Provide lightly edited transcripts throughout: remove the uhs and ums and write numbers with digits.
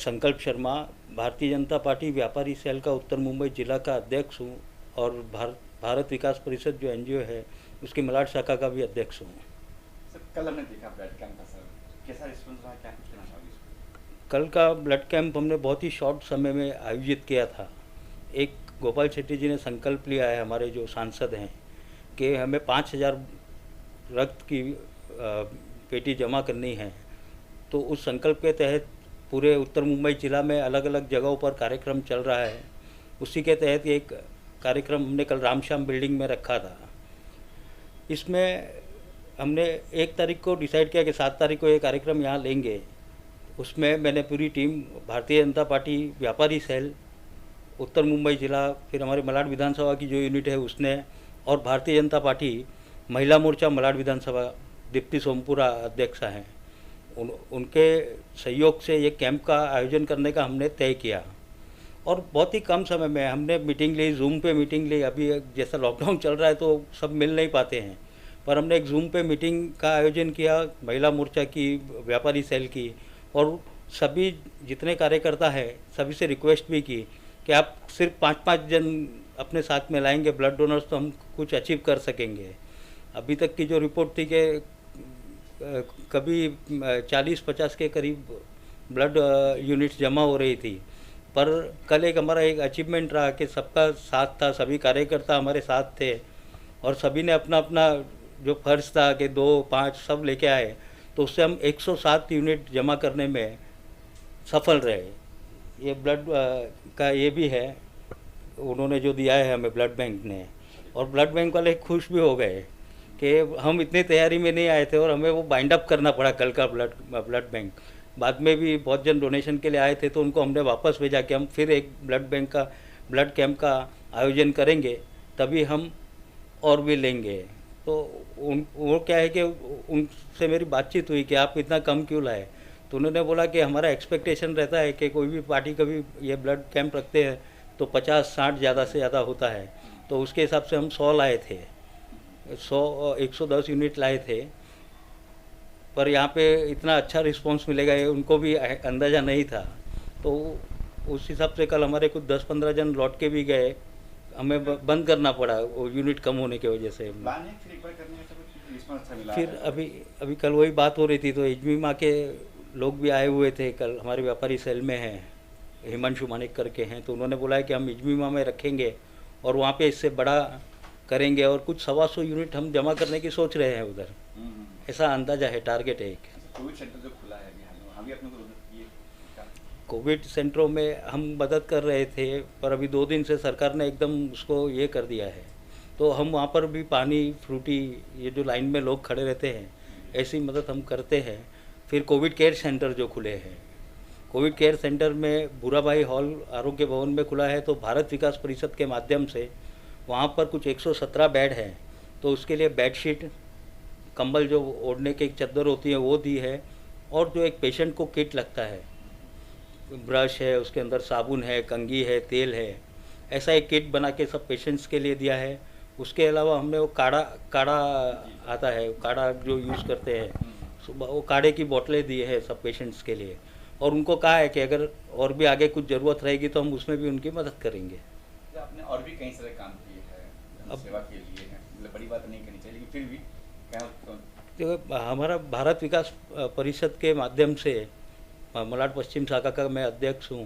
संकल्प शर्मा, भारतीय जनता पार्टी व्यापारी सेल का उत्तर मुंबई जिला का अध्यक्ष हूँ और भारत विकास परिषद जो एनजीओ है उसकी मलाड शाखा का भी अध्यक्ष हूँ। सर, कल हमने देखा ब्लड कैंप का, सर कैसा रिस्पॉन्स रहा, क्या कुछ कहना चाहोगे इसको? कल का ब्लड कैंप हमने बहुत ही शॉर्ट समय में आयोजित किया था। एक गोपाल शेट्टी जी ने संकल्प लिया है, हमारे जो सांसद हैं, कि हमें 5,000 रक्त की पेटी जमा करनी है। तो उस संकल्प के तहत पूरे उत्तर मुंबई जिला में अलग अलग जगहों पर कार्यक्रम चल रहा है। उसी के तहत एक कार्यक्रम हमने कल रामश्याम बिल्डिंग में रखा था। इसमें हमने 1 तारीख को डिसाइड किया कि 7 तारीख को ये कार्यक्रम यहाँ लेंगे। उसमें मैंने पूरी टीम, भारतीय जनता पार्टी व्यापारी सेल उत्तर मुंबई जिला, फिर हमारे मलाड विधानसभा की जो यूनिट है उसने, और भारतीय जनता पार्टी महिला मोर्चा मलाड विधानसभा दीप्ति सोमपुरा अध्यक्षा हैं, उनके सहयोग से ये कैंप का आयोजन करने का हमने तय किया। और बहुत ही कम समय में हमने मीटिंग ली, जूम पे मीटिंग ली। अभी जैसा लॉकडाउन चल रहा है तो सब मिल नहीं पाते हैं, पर हमने एक जूम पे मीटिंग का आयोजन किया महिला मोर्चा की, व्यापारी सेल की, और सभी जितने कार्यकर्ता हैं सभी से रिक्वेस्ट भी की कि आप सिर्फ 5-5 जन अपने साथ में लाएंगे ब्लड डोनर्स तो हम कुछ अचीव कर सकेंगे। अभी तक की जो रिपोर्ट थी कि कभी 40-50 के करीब ब्लड यूनिट्स जमा हो रही थी, पर कल हमारा एक अचीवमेंट रहा कि सबका साथ था, सभी कार्यकर्ता हमारे साथ थे और सभी ने अपना अपना जो फर्ज था कि 2-5 सब लेके आए, तो उससे हम 107 यूनिट जमा करने में सफल रहे। ये ब्लड का ये भी है, उन्होंने जो दिया है हमें ब्लड बैंक ने, और ब्लड बैंक वाले खुश भी हो गए कि हम इतनी तैयारी में नहीं आए थे और हमें वो बाइंड अप करना पड़ा कल का ब्लड बैंक। बाद में भी बहुत जन डोनेशन के लिए आए थे तो उनको हमने वापस भेजा कि हम फिर एक ब्लड कैंप का आयोजन करेंगे, तभी हम और भी लेंगे। तो वो क्या है कि उनसे मेरी बातचीत हुई कि आप इतना कम क्यों लाए, तो उन्होंने बोला कि हमारा एक्सपेक्टेशन रहता है कि कोई भी पार्टी कभी ये ब्लड कैंप रखते हैं तो 50-60 ज़्यादा से ज़्यादा होता है, तो उसके हिसाब से हम 100 लाए थे, 110 यूनिट लाए थे। पर यहाँ पे इतना अच्छा रिस्पांस मिलेगा ये उनको भी अंदाज़ा नहीं था, तो उस हिसाब से कल हमारे कुछ 10-15 जन लौट के भी गए, हमें बंद करना पड़ा वो यूनिट कम होने की वजह से। फिर एक बार करने में कुछ रिस्पांस अच्छा मिला फिर है? अभी कल वही बात हो रही थी तो इजमीमा के लोग भी आए हुए थे कल, हमारे व्यापारी सेल में हैं, हिमांशु मानिक करके हैं, तो उन्होंने बोला है कि हम इजमीमा में रखेंगे और वहाँ पे इससे बड़ा करेंगे और कुछ 125 यूनिट हम जमा करने की सोच रहे हैं उधर। ऐसा अंदाजा है, टारगेट है एक। कोविड सेंटर जो खुला है हम भी अपने को ये कोविड सेंटरों में हम मदद कर रहे थे, पर अभी 2 दिन से सरकार ने एकदम उसको ये कर दिया है, तो हम वहाँ पर भी पानी, फ्रूटी, ये जो लाइन में लोग खड़े रहते हैं ऐसी मदद हम करते हैं। फिर कोविड केयर सेंटर जो खुले हैं, कोविड केयर सेंटर में भूराबाई हॉल आरोग्य भवन में खुला है, तो भारत विकास परिषद के माध्यम से वहाँ पर कुछ 117 बेड हैं, तो उसके लिए बेडशीट, कंबल जो ओढ़ने की चादर होती है वो दी है, और जो एक पेशेंट को किट लगता है, ब्रश है, उसके अंदर साबुन है, कंघी है, तेल है, ऐसा एक किट बना के सब पेशेंट्स के लिए दिया है। उसके अलावा हमने वो काढ़ा आता है, काढ़ा जो यूज़ करते हैं, वो काढ़े की बोतलें दी है सब पेशेंट्स के लिए, और उनको कहा है कि अगर और भी आगे कुछ ज़रूरत रहेगी तो हम उसमें भी उनकी मदद करेंगे। आपने और भी कई सारे काम किए हैं सेवा के लिए, मतलब बड़ी बात नहीं करनी चाहिए, लेकिन फिर भी तो हमारा भारत विकास परिषद के माध्यम से, मलाड पश्चिम शाखा का मैं अध्यक्ष हूँ,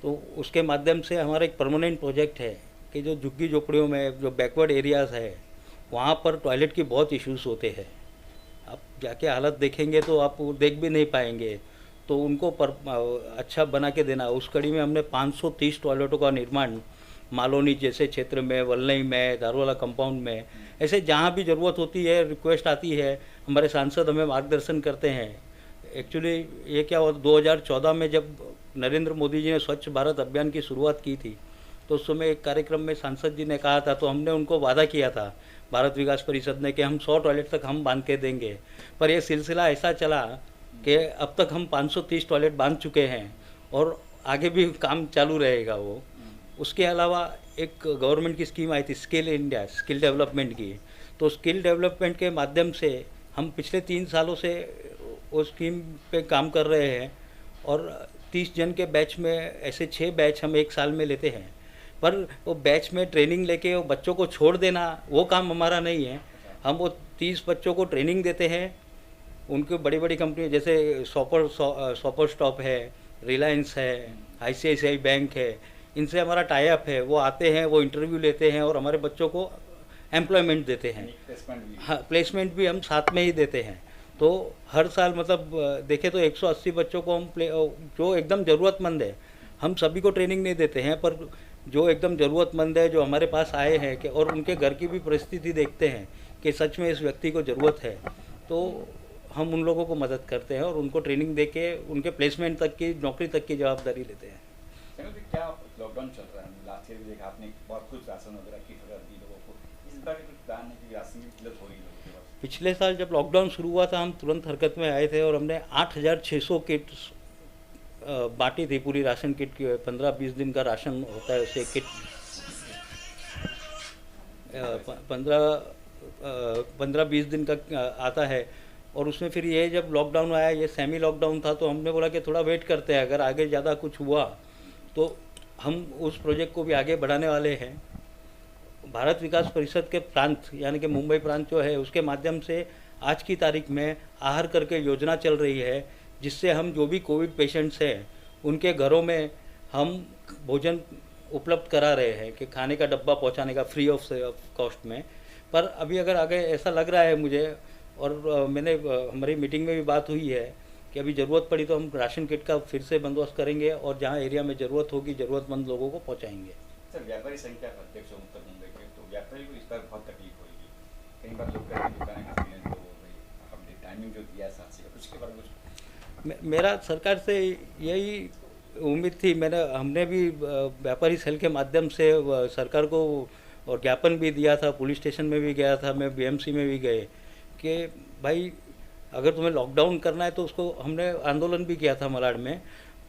तो उसके माध्यम से हमारा एक परमानेंट प्रोजेक्ट है कि जो झुग्गी झोपड़ियों में जो बैकवर्ड एरियाज़ है वहाँ पर टॉयलेट की बहुत इश्यूज़ होते हैं। आप जाके हालत देखेंगे तो आप देख भी नहीं पाएंगे, तो उनको अच्छा बना के देना। उस कड़ी में हमने 530 टॉयलेटों का निर्माण मालोनी जैसे क्षेत्र में, वलनई में, दारूवाला कंपाउंड में, ऐसे जहाँ भी ज़रूरत होती है, रिक्वेस्ट आती है, हमारे सांसद हमें मार्गदर्शन करते हैं। एक्चुअली ये क्या हुआ, 2014 में जब नरेंद्र मोदी जी ने स्वच्छ भारत अभियान की शुरुआत की थी, तो उस समय एक कार्यक्रम में सांसद जी ने कहा था, तो हमने उनको वादा किया था भारत विकास परिषद ने कि हम 100 टॉयलेट तक हम बांध के देंगे। पर यह सिलसिला ऐसा चला कि अब तक हम 530 टॉयलेट बांध चुके हैं और आगे भी काम चालू रहेगा वो। उसके अलावा एक गवर्नमेंट की स्कीम आई थी स्किल इंडिया, स्किल डेवलपमेंट की, तो स्किल डेवलपमेंट के माध्यम से हम पिछले 3 सालों से उस स्कीम पे काम कर रहे हैं और 30 जन के बैच में ऐसे 6 बैच हम एक साल में लेते हैं, पर वो बैच में ट्रेनिंग लेके वो बच्चों को छोड़ देना वो काम हमारा नहीं है। हम वो 30 बच्चों को ट्रेनिंग देते हैं। उनकी बड़ी बड़ी कंपनी जैसे शॉपर स्टॉप है, रिलायंस है, ICICI बैंक है, इनसे हमारा टाई अप है। वो आते हैं, वो इंटरव्यू लेते हैं और हमारे बच्चों को एम्प्लॉयमेंट देते हैं। हाँ, प्लेसमेंट भी हम साथ में ही देते हैं। तो हर साल मतलब देखें तो 180 बच्चों को हम जो एकदम ज़रूरतमंद है, हम सभी को ट्रेनिंग नहीं देते हैं, पर जो एकदम ज़रूरतमंद है, जो हमारे पास आए हैं कि और उनके घर की भी परिस्थिति देखते हैं कि सच में इस व्यक्ति को ज़रूरत है, तो हम उन लोगों को मदद करते हैं और उनको ट्रेनिंग दे के उनके प्लेसमेंट तक की, नौकरी तक की जवाबदारी लेते हैं। क्या लॉकडाउन चल रहा है, लास्ट ईयर भी देखा आपने बहुत कुछ राशन वगैरह की खबर दी लोगों को, इस बार कुछ दान की राशन की किल्लत हो रही है लोगों के पास? पिछले साल जब लॉकडाउन शुरू हुआ था, हम तुरंत हरकत में आए थे और हमने 8600 किट्स बांटी थी। पूरी राशन किट की 15-20 दिन का राशन होता है, उसे किट 15-20 दिन का आता है। और उसमें फिर ये जब लॉकडाउन आया, ये सेमी लॉकडाउन था, तो हमने बोला कि थोड़ा वेट करते हैं, अगर आगे ज़्यादा कुछ हुआ तो हम उस प्रोजेक्ट को भी आगे बढ़ाने वाले हैं। भारत विकास परिषद के प्रांत यानी कि मुंबई प्रांत जो है, उसके माध्यम से आज की तारीख में आहार करके योजना चल रही है, जिससे हम जो भी कोविड पेशेंट्स हैं उनके घरों में हम भोजन उपलब्ध करा रहे हैं कि खाने का डब्बा पहुंचाने का फ्री ऑफ कॉस्ट में। पर अभी अगर आगे ऐसा लग रहा है मुझे, और मैंने हमारी मीटिंग में भी बात हुई है कि अभी ज़रूरत पड़ी तो हम राशन किट का फिर से बंदोबस्त करेंगे और जहाँ एरिया में ज़रूरत होगी ज़रूरतमंद लोगों को पहुँचाएंगे। सर, व्यापारी संख्या अध्यक्ष उत्तर मुंबई के, तो व्यापारी को इस बार बहुत तकलीफ होगी। कई बार लोग कहते हैं दुकानें खुली हैं, तो भाई हमने टाइमिंग जो दिया है 7 से, कुछ के बारे में कुछ? मेरा सरकार से यही उम्मीद थी। हमने भी व्यापारी सेल के माध्यम से सरकार को और ज्ञापन भी दिया था, पुलिस स्टेशन में भी गया था, मैं BMC में भी गए कि भाई अगर तुम्हें लॉकडाउन करना है तो उसको, हमने आंदोलन भी किया था मलाड में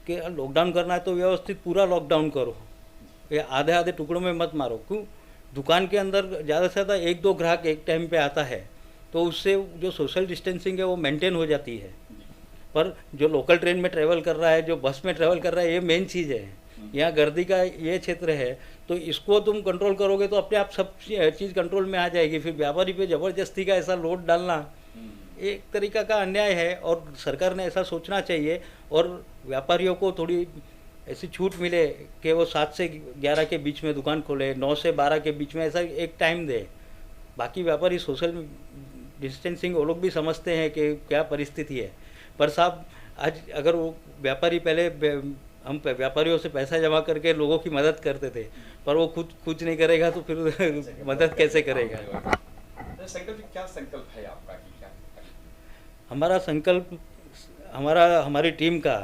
कि लॉकडाउन करना है तो व्यवस्थित पूरा लॉकडाउन करो, ये आधे आधे टुकड़ों में मत मारो। क्यों? दुकान के अंदर ज़्यादा से ज़्यादा 1-2 ग्राहक एक टाइम पे आता है, तो उससे जो सोशल डिस्टेंसिंग है वो मेंटेन हो जाती है। पर जो लोकल ट्रेन में ट्रैवल कर रहा है, जो बस में ट्रैवल कर रहा है, ये मेन चीज़ है। यहाँ गर्दी का ये क्षेत्र है, तो इसको तुम कंट्रोल करोगे तो अपने आप सब चीज़ कंट्रोल में आ जाएगी। फिर व्यापारी पे ज़बरदस्ती का ऐसा लोड डालना एक तरीका का अन्याय है, और सरकार ने ऐसा सोचना चाहिए और व्यापारियों को थोड़ी ऐसी छूट मिले कि वो 7 से 11 के बीच में दुकान खोले, 9 से 12 के बीच में, ऐसा एक टाइम दे। बाकी व्यापारी सोशल डिस्टेंसिंग वो लोग भी समझते हैं कि क्या परिस्थिति है। पर साहब, आज अगर वो व्यापारी पहले हम व्यापारियों से पैसा जमा करके लोगों की मदद करते थे, पर वो खुद कुछ नहीं करेगा तो फिर मदद कैसे करेगा? संकल्प क्या संकल्प है आपका कि क्या? हमारा संकल्प, हमारी टीम का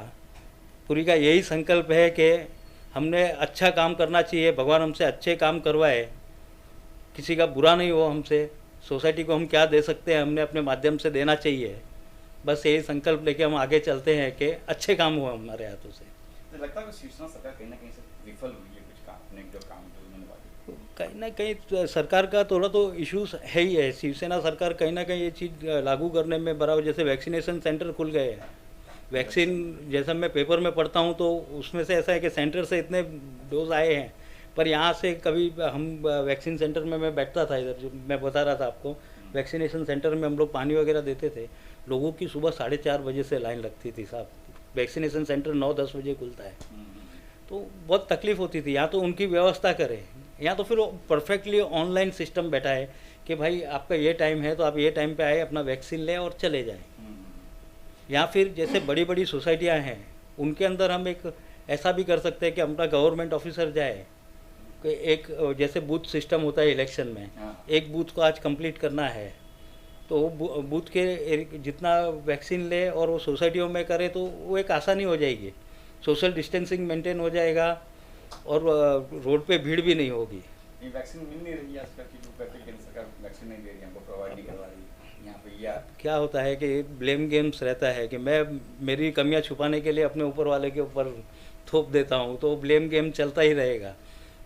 पूरी का यही संकल्प है कि हमने अच्छा काम करना चाहिए, भगवान हमसे अच्छे काम करवाए, किसी का बुरा नहीं हो हमसे, सोसाइटी को हम क्या दे सकते हैं हमने अपने माध्यम से देना चाहिए। बस यही संकल्प लेके हम आगे चलते हैं कि अच्छे काम हुआ हमारे हाथों से। लगता है कि शिवसेना सरकार कहीं ना कहीं से विफल हुई है कुछ काम, अपने जो काम जो उन्होंने बात, कहीं ना कहीं सरकार का थोड़ा तो इश्यूज है ही है। शिवसेना सरकार कहीं ना कहीं ये चीज़ लागू करने में बराबर, जैसे वैक्सीनेशन सेंटर खुल गए हैं, वैक्सीन जैसा मैं पेपर में पढ़ता हूँ तो उसमें से ऐसा है कि सेंटर से इतने डोज आए हैं, पर यहाँ से कभी हम वैक्सीन सेंटर में मैं बैठता था, इधर जो मैं बता रहा था आपको, वैक्सीनेशन सेंटर में हम लोग पानी वगैरह देते थे, लोगों की सुबह 4:30 बजे से लाइन लगती थी साहब। वैक्सीनेशन सेंटर 9-10 बजे खुलता है, तो बहुत तकलीफ होती थी। यहाँ तो उनकी व्यवस्था करें, यहाँ तो फिर परफेक्टली ऑनलाइन सिस्टम बैठा है कि भाई आपका ये टाइम है तो आप ये टाइम पे आए, अपना वैक्सीन लें और चले जाएं। या फिर जैसे बड़ी बड़ी सोसाइटियाँ हैं, उनके अंदर हम एक ऐसा भी कर सकते हैं कि अपना गवर्नमेंट ऑफिसर जाए, कि एक जैसे बूथ सिस्टम होता है इलेक्शन में, एक बूथ को आज कंप्लीट करना है, तो बूथ के जितना वैक्सीन ले और वो सोसाइटियों में करे तो वो एक आसानी हो जाएगी, सोशल डिस्टेंसिंग मेंटेन हो जाएगा और रोड पे भीड़ भी नहीं होगी। वैक्सीन मिल नहीं रही है आजकल की, केंद्र सरकार वैक्सीन नहीं दे रही, हमको प्रोवाइड नहीं करवा रही यहाँ पे। या क्या होता है कि ब्लेम गेम्स रहता है कि मैं मेरी कमियां छुपाने के लिए अपने ऊपर वाले के ऊपर थोप देता हूँ, तो ब्लेम गेम चलता ही रहेगा,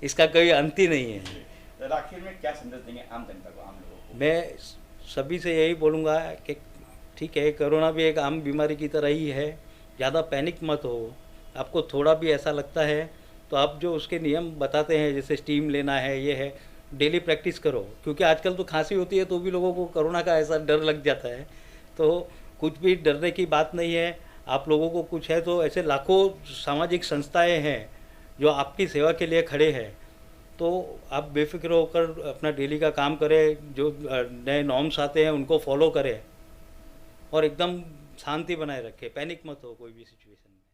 इसका कोई अंत ही नहीं है। आखिर में क्या संदेश देंगे आम जनता को, आम लोगों को? मैं सभी से यही बोलूँगा कि ठीक है, कोरोना भी एक आम बीमारी की तरह ही है, ज़्यादा पैनिक मत हो, आपको थोड़ा भी ऐसा लगता है तो आप जो उसके नियम बताते हैं, जैसे स्टीम लेना है, ये है, डेली प्रैक्टिस करो। क्योंकि आजकल तो खांसी होती है तो भी लोगों को कोरोना का ऐसा डर लग जाता है। तो कुछ भी डरने की बात नहीं है। आप लोगों को कुछ है तो ऐसे लाखों सामाजिक संस्थाएं हैं जो आपकी सेवा के लिए खड़े हैं। तो आप बेफिक्र होकर अपना डेली का काम करें, जो नए नॉर्म्स आते हैं उनको फॉलो करें और एकदम शांति बनाए रखें, पैनिक मत हो कोई भी सिचुएशन में।